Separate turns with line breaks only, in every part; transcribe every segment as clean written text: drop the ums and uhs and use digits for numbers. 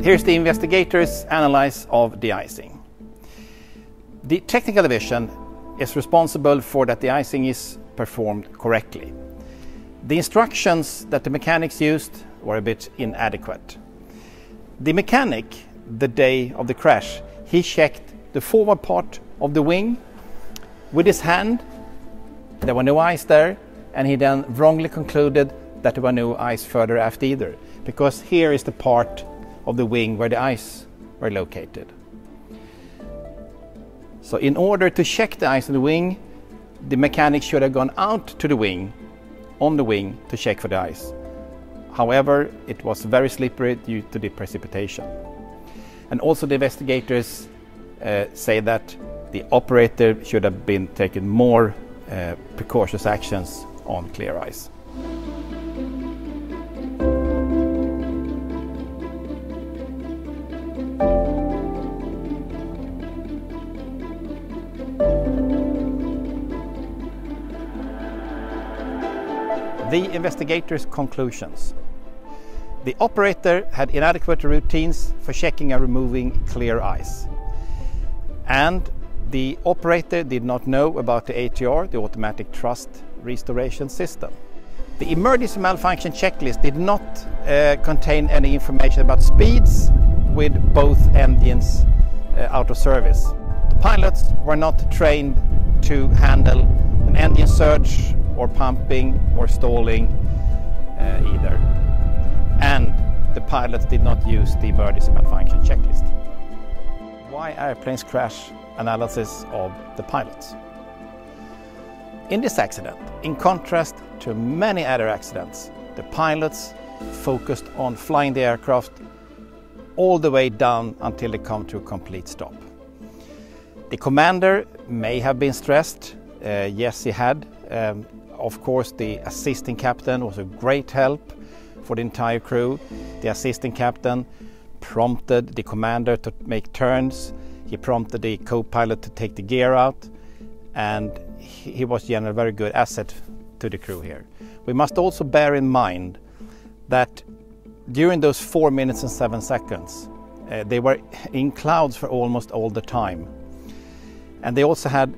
Here's the investigators' analysis of de-icing. The technical division is responsible for that the icing is performed correctly. The instructions that the mechanics used were a bit inadequate. The mechanic, the day of the crash, he checked the forward part of the wing with his hand. There were no ice there, and he then wrongly concluded that there were no ice further aft either, because here is the part of the wing where the ice were located. So in order to check the ice in the wing, the mechanic should have gone out to the wing, on the wing, to check for the ice. However, it was very slippery due to the precipitation. And also the investigators say that the operator should have been taking more precautious actions on clear ice. The investigators' conclusions. The operator had inadequate routines for checking and removing clear ice. And the operator did not know about the ATR, the automatic thrust restoration system. The emergency malfunction checklist did not contain any information about speeds with both engines out of service. The pilots were not trained to handle an engine surge or pumping or stalling either. And the pilots did not use the emergency malfunction checklist. Why airplanes crash analysis of the pilots? In this accident, in contrast to many other accidents, the pilots focused on flying the aircraft all the way down until they come to a complete stop. The commander may have been stressed. Yes, he had. Of course, the assisting captain was a great help for the entire crew. The assisting captain prompted the commander to make turns. He prompted the co-pilot to take the gear out, and he was generally a very good asset to the crew here. We must also bear in mind that during those 4 minutes and 7 seconds, they were in clouds for almost all the time. And they also had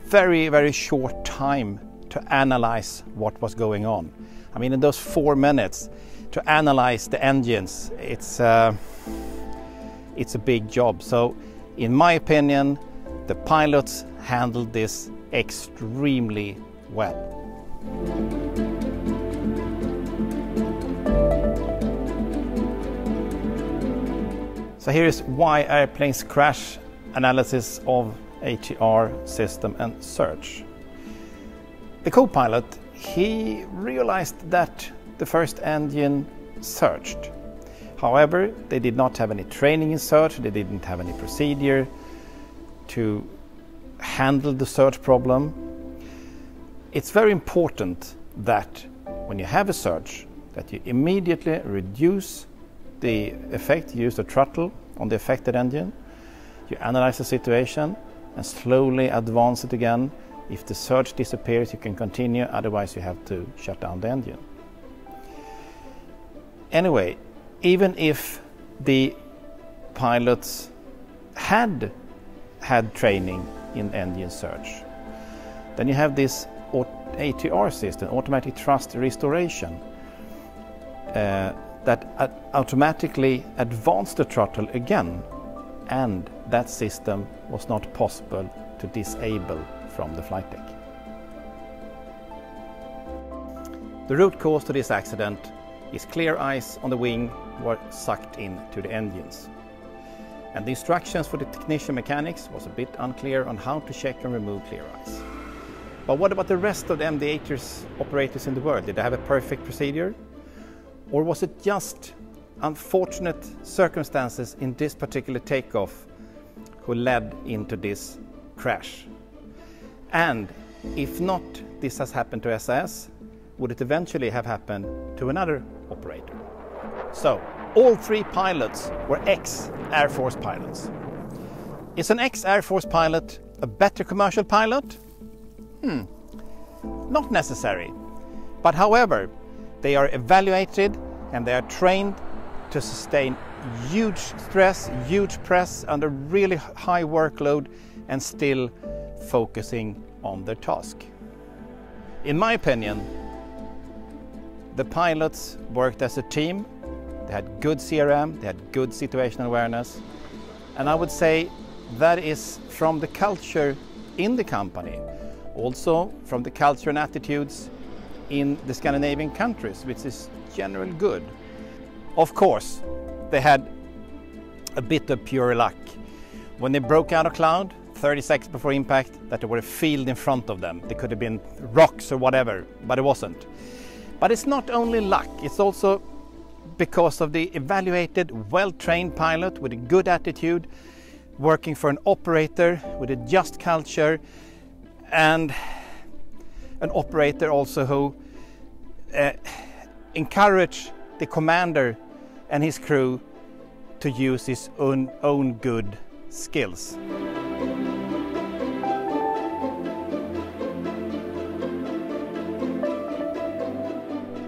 very, very short time to analyze what was going on. I mean, in those 4 minutes, to analyze the engines, it's a big job. So, in my opinion, the pilots handled this extremely well. So here is why airplanes crash analysis of ATR system and search. The co-pilot, he realized that the first engine surged. However, they did not have any training in search, they didn't have any procedure to handle the search problem. It's very important that when you have a surge, that you immediately reduce the effect, use the throttle on the affected engine, you analyze the situation and slowly advance it again. If the surge disappears, you can continue, otherwise you have to shut down the engine. Anyway, even if the pilots had training in engine search, then you have this ATR system, automatic thrust restoration, that automatically advanced the throttle again, and that system was not possible to disable from the flight deck. The root cause to this accident is clear ice on the wing were sucked into the engines. And the instructions for the technician mechanics was a bit unclear on how to check and remove clear ice. But what about the rest of the MD-8 operators in the world? Did they have a perfect procedure? Or was it just unfortunate circumstances in this particular takeoff who led into this crash? And if not this has happened to SAS, would it eventually have happened to another operator? So, all 3 pilots were ex-Air Force pilots. Is an ex-Air Force pilot a better commercial pilot? Not necessary. But however, they are evaluated and they are trained to sustain huge stress, huge press, under really high workload, and still focusing on their task. In my opinion, the pilots worked as a team. They had good CRM, they had good situational awareness, and I would say that is from the culture in the company, also from the culture and attitudes in the Scandinavian countries, which is generally good. Of course, they had a bit of pure luck. When they broke out of cloud, 30 seconds before impact, that there were a field in front of them. There could have been rocks or whatever, but it wasn't. But it's not only luck, it's also because of the evaluated, well-trained pilot with a good attitude, working for an operator with a just culture, and an operator also who encouraged the commander and his crew to use his own good skills.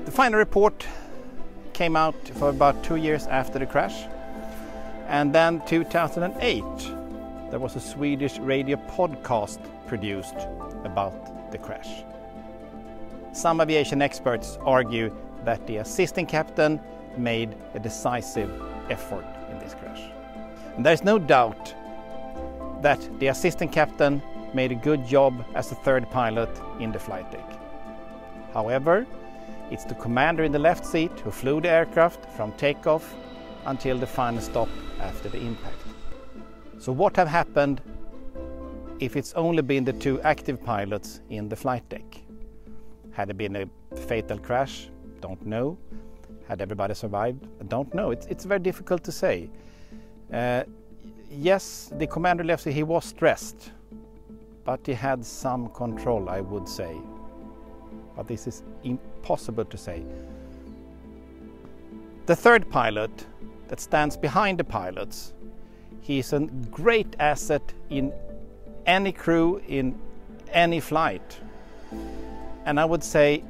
The final report came out for about 2 years after the crash, and then 2008 there was a Swedish radio podcast produced about the crash. Some aviation experts argue that the assistant captain made a decisive effort in this crash. And there's no doubt that the assistant captain made a good job as a third pilot in the flight deck. However, it's the commander in the left seat who flew the aircraft from takeoff until the final stop after the impact. So what have happened if it's only been the two active pilots in the flight deck? Had it been a fatal crash? Don't know. Had everybody survived? Don't know. It's very difficult to say. Yes, the commander left, he was stressed, but he had some control, I would say. But this is impossible to say. The third pilot that stands behind the pilots, he is a great asset in any crew, in any flight. And I would say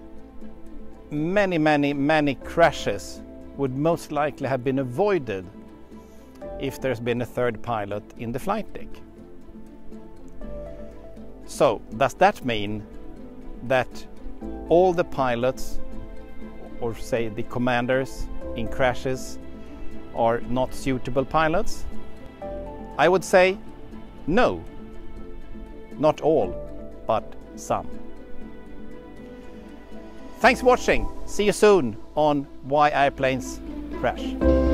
many crashes would most likely have been avoided if there's been a third pilot in the flight deck. So, does that mean that all the pilots, or say the commanders in crashes, are not suitable pilots? I would say no. Not all, but some. Thanks for watching. See you soon on Why Airplanes Crash.